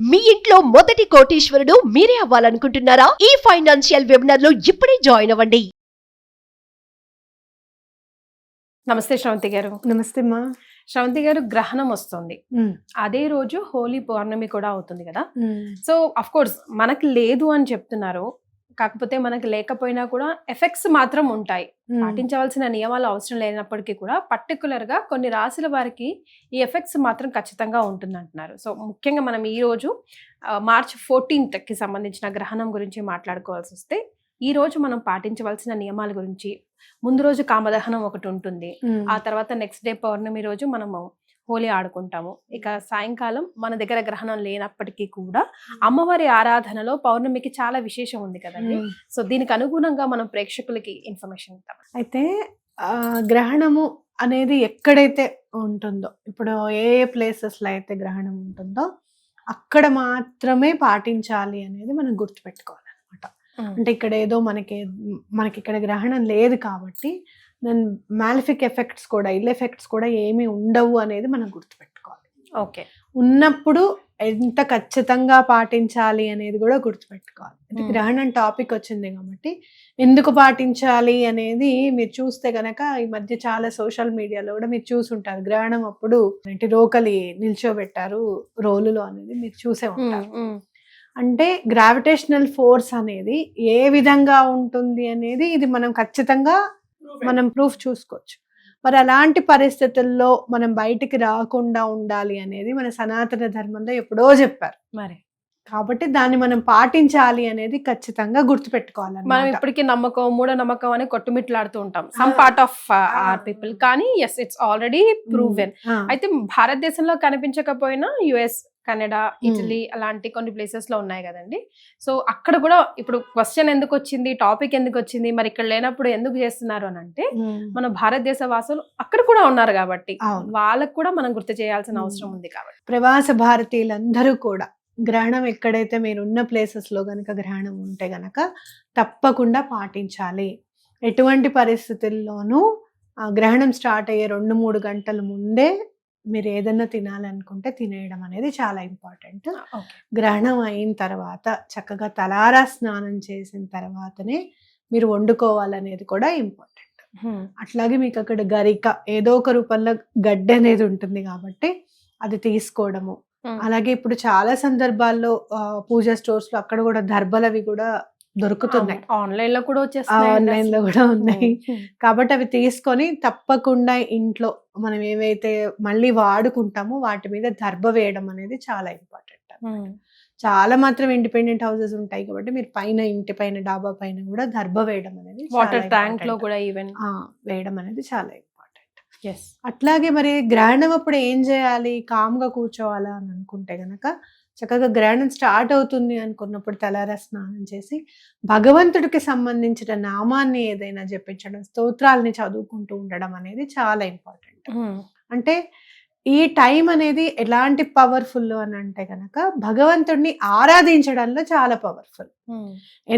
మీ ఇంట్లో మొదటి కోటీశ్వరుడు మీరే అవ్వాలనుకుంటున్నారా? ఈ ఫైనాన్షియల్ వెబినార్ లో ఇప్పుడే జాయిన్ అవ్వండి. నమస్తే శ్రవంతి గారు. నమస్తే అమ్మా. శ్రవంతి గారు, గ్రహణం వస్తుంది, అదే రోజు హోలీ పౌర్ణమి కూడా అవుతుంది కదా. సో అఫ్ కోర్స్ మనకి లేదు అని చెప్తున్నారు, కాకపోతే మనకి లేకపోయినా కూడా ఎఫెక్ట్స్ మాత్రం ఉంటాయి. పాటించవలసిన నియమాలు అవసరం లేనప్పటికీ కూడా పర్టికులర్ గా కొన్ని రాశుల వారికి ఈ ఎఫెక్ట్స్ మాత్రం ఖచ్చితంగా ఉంటుంది అంటున్నారు. సో ముఖ్యంగా మనం ఈ రోజు మార్చ్ 14th కి సంబంధించిన గ్రహణం గురించి మాట్లాడుకోవాల్సి వస్తే, ఈ రోజు మనం పాటించవలసిన నియమాల గురించి, ముందు రోజు కామదహనం ఒకటి ఉంటుంది, ఆ తర్వాత నెక్స్ట్ డే పౌర్ణమి రోజు మనము హోలీ ఆడుకుంటాము. ఇక సాయంకాలం మన దగ్గర గ్రహణం లేనప్పటికీ కూడా అమ్మవారి ఆరాధనలో పౌర్ణమికి చాలా విశేషం ఉంది కదండి. సో దీనికి అనుగుణంగా మనం ప్రేక్షకులకి ఇన్ఫర్మేషన్ ఇద్దాం. అయితే గ్రహణము అనేది ఎక్కడైతే ఉంటుందో, ఇప్పుడు ఏ ప్లేసెస్ లో అయితే గ్రహణం ఉంటుందో అక్కడ మాత్రమే పాటించాలి అనేది మనం గుర్తుపెట్టుకోవాలన్నమాట. అంటే ఇక్కడ ఏదో మనకి ఇక్కడ గ్రహణం లేదు కాబట్టి మాలిఫిక్ ఎఫెక్ట్స్ కూడా, ఇల్ ఎఫెక్ట్స్ కూడా ఏమీ ఉండవు అనేది మనం గుర్తుపెట్టుకోవాలి. ఓకే, ఉన్నప్పుడు ఎంత ఖచ్చితంగా పాటించాలి అనేది కూడా గుర్తుపెట్టుకోవాలి. అంటే గ్రహణం టాపిక్ వచ్చింది కాబట్టి ఎందుకు పాటించాలి అనేది మీరు చూస్తే గనక ఈ మధ్య చాలా సోషల్ మీడియాలో కూడా మీరు చూసుంటారు. గ్రహణం అప్పుడు రోకలి నిల్చోబెట్టారు రోలులో అనేది మీరు చూసే ఉంటారు. అంటే గ్రావిటేషనల్ ఫోర్స్ అనేది ఏ విధంగా ఉంటుంది అనేది ఇది మనం ఖచ్చితంగా ప్రూఫ్ చూసుకోవచ్చు. మరి అలాంటి పరిస్థితుల్లో మనం బయటికి రాకుండా ఉండాలి అనేది మన సనాతన ధర్మంలో ఎప్పుడో చెప్పారు. మరి కాబట్టి దాన్ని మనం పాటించాలి అనేది ఖచ్చితంగా గుర్తుపెట్టుకోవాలి. మనం ఇప్పటికీ నమ్మకం, మూఢ నమ్మకం అని కొట్టుమిట్లాడుతూ ఉంటాం some part of our people, కానీ ఎస్, ఇట్స్ ఆల్రెడీ ప్రూవెన్. అయితే భారతదేశంలో కనిపించకపోయినా యుఎస్, కెనడా, ఇటలీ అలాంటి కొన్ని ప్లేసెస్ లో ఉన్నాయి కదండి. సో అక్కడ కూడా ఇప్పుడు క్వశ్చన్ ఎందుకు వచ్చింది, టాపిక్ ఎందుకు వచ్చింది, మరి ఇక్కడ లేనప్పుడు ఎందుకు చేస్తున్నారు అని అంటే, మన భారతదేశ వాసులు అక్కడ కూడా ఉన్నారు కాబట్టి వాళ్ళకు కూడా మనం గుర్తు చేయాల్సిన అవసరం ఉంది కాబట్టి. ప్రవాస భారతీయులందరూ కూడా గ్రహణం ఎక్కడైతే మీరు ఉన్న ప్లేసెస్ లో గనక గ్రహణం ఉంటే గనక తప్పకుండా పాటించాలి. ఎటువంటి పరిస్థితుల్లోనూ గ్రహణం స్టార్ట్ అయ్యే 2-3 గంటల ముందే మీరు ఏదన్నా తినాలనుకుంటే తినేయడం అనేది చాలా ఇంపార్టెంట్. గ్రహణం అయిన తర్వాత చక్కగా తలారా స్నానం చేసిన తర్వాతనే మీరు వండుకోవాలనేది కూడా ఇంపార్టెంట్. అట్లాగే మీకు అక్కడ గరిక ఏదో ఒక రూపంలో గడ్డి అనేది ఉంటుంది కాబట్టి అది తీసుకోవడము. అలాగే ఇప్పుడు చాలా సందర్భాల్లో పూజా స్టోర్స్ లో అక్కడ కూడా దర్బలవి కూడా దొరుకుతున్నాయి, ఆన్లైన్ లో కూడా ఆన్లైన్ లో కూడా ఉన్నాయి. కాబట్టి అవి తీసుకొని తప్పకుండా ఇంట్లో మనం ఏవైతే మళ్ళీ వాడుకుంటామో వాటి మీద దర్బ వేయడం అనేది చాలా ఇంపార్టెంట్. చాలా మాత్రం ఇండిపెండెంట్ హౌసెస్ ఉంటాయి కాబట్టి మీరు పైన, ఇంటి పైన, డాబా పైన కూడా దర్బ వేయడం అనేది, వాటర్ ట్యాంక్ లో కూడా ఈవెన్ వేయడం అనేది చాలా ఇంపార్టెంట్. Yes. అట్లాగే మరి గ్రహణం అప్పుడు ఏం చేయాలి, కామ్గా కూర్చోవాలా అని అనుకుంటే గనక చక్కగా గ్రహణం స్టార్ట్ అవుతుంది అనుకున్నప్పుడు తలారా స్నానం చేసి భగవంతుడికి సంబంధించిన నామాన్ని ఏదైనా జపించడం, స్తోత్రాలని చదువుకుంటూ ఉండడం అనేది చాలా ఇంపార్టెంట్. అంటే ఈ టైం అనేది ఎలాంటి పవర్ఫుల్ అని అంటే గనక భగవంతుడిని ఆరాధించడంలో చాలా పవర్ఫుల్.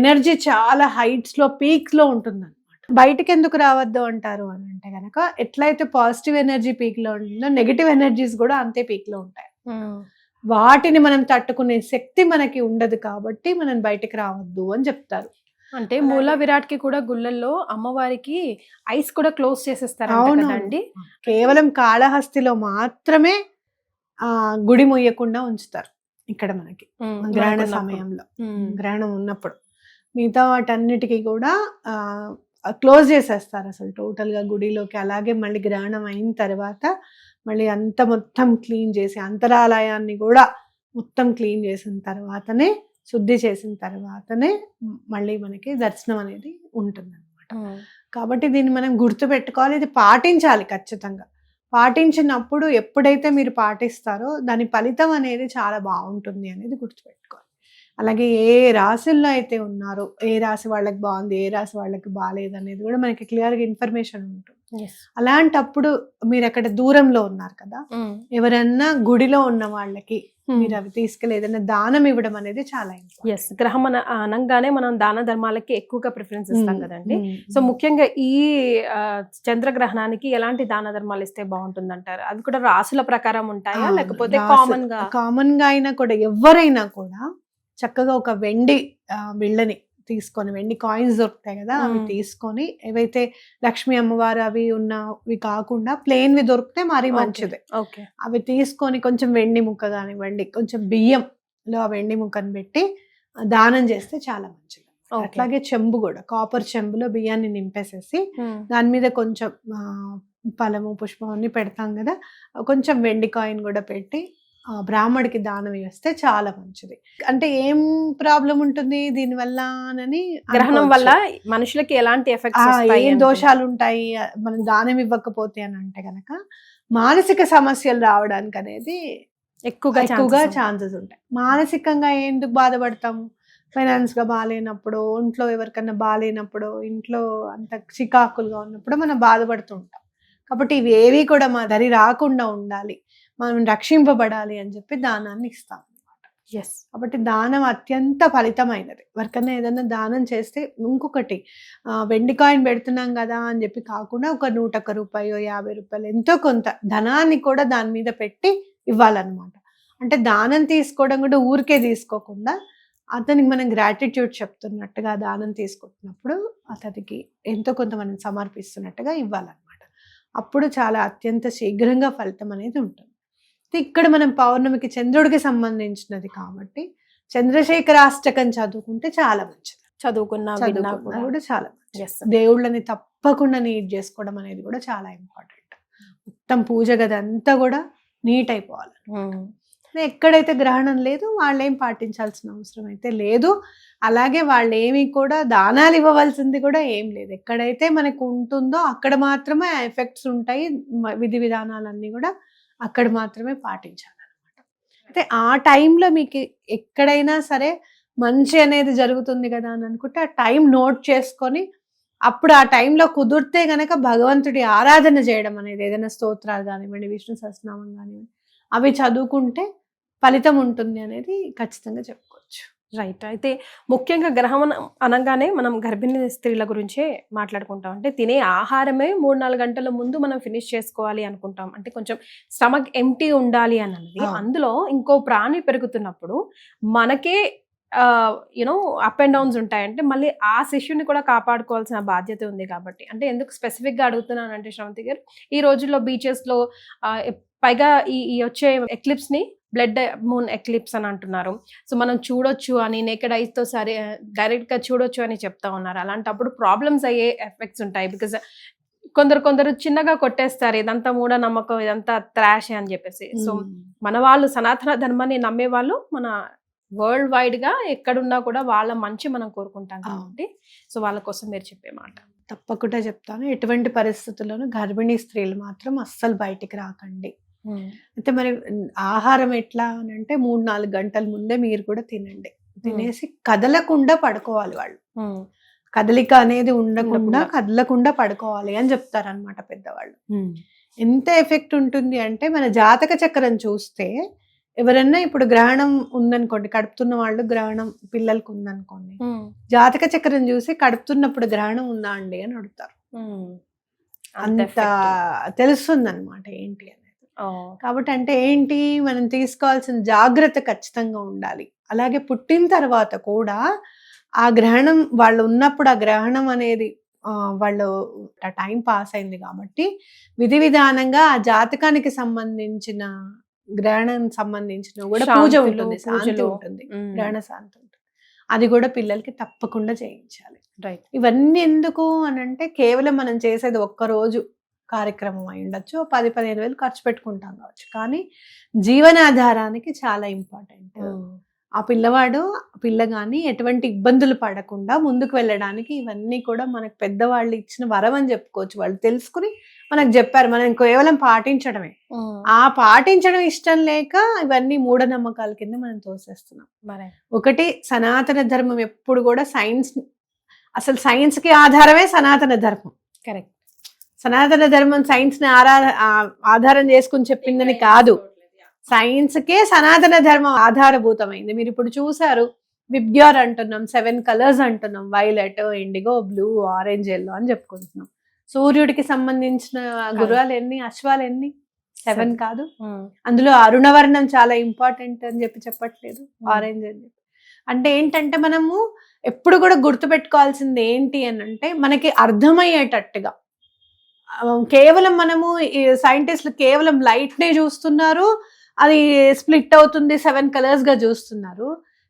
ఎనర్జీ చాలా హైట్స్ లో, పీక్స్ లో ఉంటుంది. బయటికి ఎందుకు రావద్దు అంటారు అని అంటే గనక ఎట్లయితే పాజిటివ్ ఎనర్జీ పీక్ లో ఉంటుందో నెగిటివ్ ఎనర్జీస్ కూడా అంతే పీక్ లో ఉంటాయి. వాటిని మనం తట్టుకునే శక్తి మనకి ఉండదు కాబట్టి మనం బయటికి రావద్దు అని చెప్తారు. అంటే మూల విరాట్ కి కూడా గుళ్ళల్లో అమ్మవారికి ఐస్ కూడా క్లోజ్ చేసేస్తారు. అవునండి, కేవలం కాళహస్తిలో మాత్రమే గుడి మొయ్యకుండా ఉంచుతారు ఇక్కడ మనకి గ్రహణ సమయంలో, గ్రహణం ఉన్నప్పుడు. మిగతా వాటన్నిటికీ కూడా క్లోజ్ చేసేస్తారు అసలు టోటల్ గా గుడిలోకి. అలాగే మళ్ళీ గ్రహణం అయిన తర్వాత మళ్ళీ అంత మొత్తం క్లీన్ చేసి, అంతరాలయాన్ని కూడా మొత్తం క్లీన్ చేసిన తర్వాతనే, శుద్ధి చేసిన తర్వాతనే మళ్ళీ మనకి దర్శనం అనేది ఉంటుంది అనమాట. కాబట్టి దీన్ని మనం గుర్తు పెట్టుకోవాలి, ఇది పాటించాలి ఖచ్చితంగా. పాటించినప్పుడు ఎప్పుడైతే మీరు పాటిస్తారో దాని ఫలితం అనేది చాలా బాగుంటుంది అనేది గుర్తుపెట్టుకోవాలి. అలాగే ఏ రాశుల్లో అయితే ఉన్నారో, ఏ రాశి వాళ్ళకి బాగుంది, ఏ రాశి వాళ్ళకి బాగాలేదు అనేది కూడా మనకి క్లియర్గా ఇన్ఫర్మేషన్ ఉంటుంది. అలాంటప్పుడు మీరు అక్కడ దూరంలో ఉన్నారు కదా, ఎవరన్నా గుడిలో ఉన్న వాళ్ళకి మీరు అవి తీసుకెళ్ళి ఏదైనా దానం ఇవ్వడం అనేది చాలా ఎస్, గ్రహం అనగానే మనం దాన ధర్మాలకి ఎక్కువగా ప్రిఫరెన్స్ ఇస్తాం కదండి. సో ముఖ్యంగా ఈ చంద్రగ్రహణానికి ఎలాంటి దాన ధర్మాలు ఇస్తే బాగుంటుంది అంటారు? అవి కూడా రాసుల ప్రకారం ఉంటాయా లేకపోతే కామన్ గా అయినా కూడా ఎవరైనా కూడా చక్కగా ఒక వెండి బిళ్ళని తీసుకొని, వెండి కాయిన్స్ దొరుకుతాయి కదా, అవి తీసుకొని, ఏవైతే లక్ష్మీ అమ్మవారు అవి ఉన్నవి కాకుండా ప్లెయిన్వి దొరికితే మరీ మంచిది. అవి తీసుకొని కొంచెం వెండి ముక్క కానివ్వండి, కొంచెం బియ్యంలో ఆ వెండి ముక్కను పెట్టి దానం చేస్తే చాలా మంచిది. అట్లాగే చెంబు కూడా, కాపర్ చెంబులో బియ్యాన్ని నింపేసేసి దాని మీద కొంచెం ఫలము పుష్పం అన్ని పెడతాం కదా, కొంచెం వెండి కాయిన్ కూడా పెట్టి బ్రాహ్మడికి దానం వేస్తే చాలా మంచిది. అంటే ఏం ప్రాబ్లం ఉంటుంది దీని వల్ల అని, గ్రహణం వల్ల మనుషులకి ఎలాంటి ఎఫెక్ట్స్, ఏం దోషాలు ఉంటాయి మనం దానం ఇవ్వకపోతే అని అంటే గనక మానసిక సమస్యలు రావడానికి అనేది ఎక్కువగా ఛాన్సెస్ ఉంటాయి. మానసికంగా ఎందుకు బాధపడతాము? ఫైనాన్స్ గా బాగాలేనప్పుడు, ఇంట్లో ఎవరికన్నా బాగాలేనప్పుడు, ఇంట్లో అంత చికాకులుగా ఉన్నప్పుడు మనం బాధపడుతూ ఉంటాం. కాబట్టి ఇవి ఏవి కూడా మా దరి రాకుండా ఉండాలి, మనం రక్షింపబడాలి అని చెప్పి దానాన్ని ఇస్తాం అన్నమాట. కాబట్టి దానం అత్యంత ఫలితమైనది. ఎవరికన్నా ఏదైనా దానం చేస్తే, ఇంకొకటి వెండి కాయిన్ పెడుతున్నాం కదా అని చెప్పి కాకుండా ఒక 101 రూపాయో 50 రూపాయలు ఎంతో కొంత ధనాన్ని కూడా దాని మీద పెట్టి ఇవ్వాలన్నమాట. అంటే దానం తీసుకోవడం కూడా ఊరికే తీసుకోకుండా అతనికి మనం గ్రాటిట్యూడ్ చెప్తున్నట్టుగా దానం తీసుకుంటున్నప్పుడు అతనికి ఎంతో కొంత మనం సమర్పిస్తున్నట్టుగా ఇవ్వాలన్నమాట. అప్పుడు చాలా అత్యంత శీఘ్రంగా ఫలితం అనేది ఉంటుంది. ఇక్కడ మనం పౌర్ణమికి చంద్రుడికి సంబంధించినది కాబట్టి చంద్రశేఖరాష్టకం చదువుకుంటే చాలా మంచిది. చదువుకున్నా కూడా చాలా మంచిది. దేవుళ్ళని తప్పకుండా నీట్ చేసుకోవడం అనేది కూడా చాలా ఇంపార్టెంట్. మొత్తం పూజ గది అంతా కూడా నీట్ అయిపోవాలి. ఎక్కడైతే గ్రహణం లేదు వాళ్ళేం పాటించాల్సిన అవసరం అయితే లేదు. అలాగే వాళ్ళు ఏమి కూడా దానాలు ఇవ్వవలసింది కూడా ఏం లేదు. ఎక్కడైతే మనకు ఉంటుందో అక్కడ మాత్రమే ఆ ఎఫెక్ట్స్ ఉంటాయి. విధి విధానాలన్నీ కూడా అక్కడ మాత్రమే పాటించాలన్నమాట. అయితే ఆ టైంలో మీకు ఎక్కడైనా సరే మంచి అనేది జరుగుతుంది కదా అని అనుకుంటే ఆ టైం నోట్ చేసుకొని అప్పుడు ఆ టైంలో కుదిరితే గనక భగవంతుడి ఆరాధన చేయడం అనేది, ఏదైనా స్తోత్రాలు కానివ్వండి, విష్ణు సహస్రనామం కానివ్వండి, అవి చదువుకుంటే ఫలితం ఉంటుంది అనేది ఖచ్చితంగా చెప్పుకోవచ్చు. రైట్. అయితే ముఖ్యంగా గ్రహం అనగానే మనం గర్భిణీ స్త్రీల గురించే మాట్లాడుకుంటాం. అంటే తినే ఆహారమే 3-4 గంటల ముందు మనం ఫినిష్ చేసుకోవాలి అనుకుంటాం. అంటే కొంచెం స్టమక్ ఎంటీ ఉండాలి అని అన్నది. అందులో ఇంకో ప్రాణి పెరుగుతున్నప్పుడు మనకే యూనో అప్ అండ్ డౌన్స్ ఉంటాయంటే మళ్ళీ ఆ శిష్యుని కూడా కాపాడుకోవాల్సిన బాధ్యత ఉంది. కాబట్టి అంటే ఎందుకు స్పెసిఫిక్గా అడుగుతున్నాను అంటే శ్రవంతి గారు, ఈ రోజుల్లో బీచెస్లో పైగా ఈ వచ్చే ఎక్లిప్స్ని బ్లడ్ మూన్ ఎక్లిప్స్ అని అంటున్నారు. సో మనం చూడొచ్చు అని, నేకెడ్ ఐస్తో సరే డైరెక్ట్గా చూడొచ్చు అని చెప్తా ఉన్నారు. అలాంటప్పుడు ప్రాబ్లమ్స్ అయ్యే ఎఫెక్ట్స్ ఉంటాయి. బికాజ్ కొందరు చిన్నగా కొట్టేస్తారు, ఇదంతా మూఢనమ్మకం, ఇదంతా త్రాష్ అని చెప్పేసి. సో మన వాళ్ళు సనాతన ధర్మాన్ని నమ్మే వాళ్ళు మన వరల్డ్ వైడ్ గా ఎక్కడున్నా కూడా వాళ్ళ మంచి మనం కోరుకుంటాం కాబట్టి సో వాళ్ళ కోసం మీరు చెప్పే మాట. తప్పకుండా చెప్తాను. ఎటువంటి పరిస్థితుల్లోనూ గర్భిణీ స్త్రీలు మాత్రం అస్సలు బయటికి రాకండి. అయితే మరి ఆహారం ఎట్లా అని అంటే 3-4 గంటల ముందే మీరు కూడా తినండి. తినేసి కదలకుండా పడుకోవాలి. వాళ్ళు కదలిక అనేది ఉండకుండా కదలకుండా పడుకోవాలి అని చెప్తారనమాట పెద్దవాళ్ళు. ఎంత ఎఫెక్ట్ ఉంటుంది అంటే మన జాతక చక్రం చూస్తే ఎవరన్నా ఇప్పుడు గ్రహణం ఉందనుకోండి, కడుపుతున్న వాళ్ళు గ్రహణం పిల్లలకు ఉందనుకోండి, జాతక చక్రం చూసి కడుపుతున్నప్పుడు గ్రహణం ఉందా అండి అని అడుగుతారు. అంత తెలుస్తుంది అనమాట ఏంటి అనేది. కాబట్టి అంటే ఏంటి, మనం తీసుకోవాల్సిన జాగ్రత్త ఖచ్చితంగా ఉండాలి. అలాగే పుట్టిన తర్వాత కూడా ఆ గ్రహణం వాళ్ళు ఉన్నప్పుడు ఆ గ్రహణం అనేది వాళ్ళు టైం పాస్ అయింది కాబట్టి విధి విధానంగా ఆ జాతకానికి సంబంధించిన గ్రహణం సంబంధించిన కూడా పూజ ఉంటుంది, శాంతి ఉంటుంది, గ్రహణ శాంతి ఉంటుంది. అది కూడా పిల్లలకి తప్పకుండా చేయించాలి. రైట్. ఇవన్నీ ఎందుకు అని అంటే కేవలం మనం చేసేది ఒక్కరోజు కార్యక్రమం అయి ఉండొచ్చు, 10-15 వేలు ఖర్చు పెట్టుకుంటాం కావచ్చు, కానీ జీవనాధారానికి చాలా ఇంపార్టెంట్. ఆ పిల్ల కానీ ఎటువంటి ఇబ్బందులు పడకుండా ముందుకు వెళ్ళడానికి ఇవన్నీ కూడా మనకు పెద్దవాళ్ళు ఇచ్చిన వరం అని చెప్పుకోవచ్చు. వాళ్ళు తెలుసుకుని మనకు చెప్పారు, మనం కేవలం పాటించడమే. ఆ పాటించడం ఇష్టం లేక ఇవన్నీ మూఢనమ్మకాల కింద మనం తోసేస్తున్నాం. ఒకటి, సనాతన ధర్మం ఎప్పుడు కూడా అసలు సైన్స్ కి ఆధారమే సనాతన ధర్మం. కరెక్ట్. సనాతన ధర్మం సైన్స్ ని ఆధారం చేసుకుని చెప్పిందని కాదు, సైన్స్ కే సనాతన ధర్మం ఆధారభూతమైంది. మీరు ఇప్పుడు చూసారు, విబ్గ్యోర్ అంటున్నాం, 7 కలర్స్ అంటున్నాం, violet, IndiGo, blue, orange, yellow అని చెప్పుకుంటున్నాం. సూర్యుడికి సంబంధించిన గుర్రాలు ఎన్ని, అశ్వాలు ఎన్ని? 7 కాదు. అందులో అరుణవర్ణం చాలా ఇంపార్టెంట్ అని చెప్పట్లేదు, ఆరెంజ్ అని చెప్పి. అంటే ఏంటంటే మనము ఎప్పుడు కూడా గుర్తుపెట్టుకోవాల్సింది ఏంటి అని అంటే, మనకి అర్థమయ్యేటట్టుగా. కేవలం మనము సైంటిస్టులు కేవలం లైట్ నే చూస్తున్నారు, అది స్ప్లిట్ అవుతుంది 7 కలర్స్ గా చూస్తున్నారు.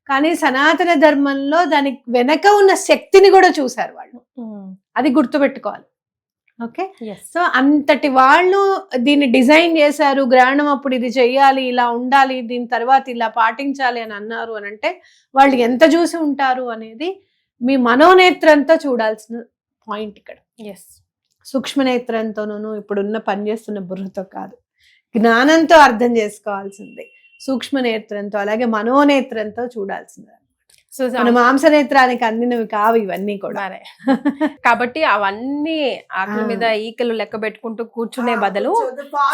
కానీ సనాతన ధర్మంలో దానికి వెనక ఉన్న శక్తిని కూడా చూశారు వాళ్ళు. అది గుర్తుపెట్టుకోవాలి. ఓకే, సో అంతటి వాళ్ళు దీన్ని డిజైన్ చేశారు. గ్రహణం అప్పుడు ఇది చెయ్యాలి, ఇలా ఉండాలి, దీని తర్వాత ఇలా పాటించాలి అని అన్నారు అని అంటే వాళ్ళు ఎంత చూసి ఉంటారు అనేది మీ మనోనేత్రంతో చూడాల్సిన పాయింట్ ఇక్కడ. సూక్ష్మనేత్రంతోనూ ఇప్పుడున్న పనిచేస్తున్న బుర్రతో కాదు, జ్ఞానంతో అర్థం చేసుకోవాల్సిందే. సూక్ష్మనేత్రంతో అలాగే మనోనేత్రంతో చూడాల్సిందే. సో మన మాంసనేత్రానికి అందినవి కావు ఇవన్నీ కూడా. కాబట్టి అవన్నీ ఆకలి మీద ఈకలు లెక్క పెట్టుకుంటూ కూర్చునే బదులు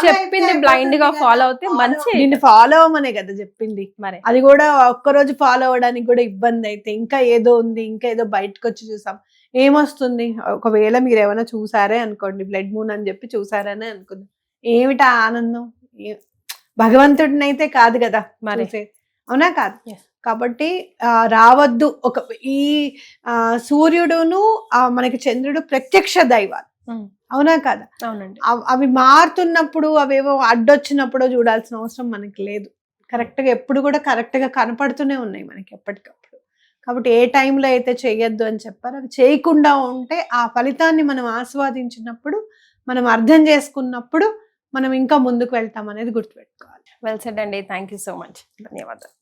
చెప్పింది బ్లైండ్ గా ఫాలో అవుతే మంచి. దీన్ని ఫాలో అవ్వమనే కదా చెప్పింది. మరి అది కూడా ఒక్కరోజు ఫాలో అవ్వడానికి కూడా ఇబ్బంది అయితే ఇంకా ఏదో ఉంది, ఇంకా ఏదో బయటకు వచ్చి చూసాం, ఏమొస్తుంది? ఒకవేళ మీరు ఏమైనా చూసారే అనుకోండి, బ్లడ్ మూన్ అని చెప్పి చూసారనే అనుకుందాం, ఏమిటా ఆనందం? భగవంతుడిని అయితే కాదు కదా మరి, అవునా కాదు? కాబట్టి రావద్దు. ఈ సూర్యుడును మనకి చంద్రుడు ప్రత్యక్ష దైవాలు, అవునా కాదా? అవునండి. అవి మారుతున్నప్పుడు, అవేవో అడ్డొచ్చినప్పుడు చూడాల్సిన అవసరం మనకి లేదు. కరెక్ట్ గా ఎప్పుడు కూడా కరెక్ట్ గా కనపడుతూనే ఉన్నాయి మనకి ఎప్పటికప్పుడు. కాబట్టి ఏ టైంలో అయితే చేయొద్దు అని చెప్పారు అవి చేయకుండా ఉంటే ఆ ఫలితాన్ని మనం ఆస్వాదించినప్పుడు, మనం అర్థం చేసుకున్నప్పుడు మనం ఇంకా ముందుకు వెళ్తాం అనేది గుర్తుపెట్టుకోవాలి. వెల్ సెడ్ అండి. Thank you so much. ధన్యవాదాలు.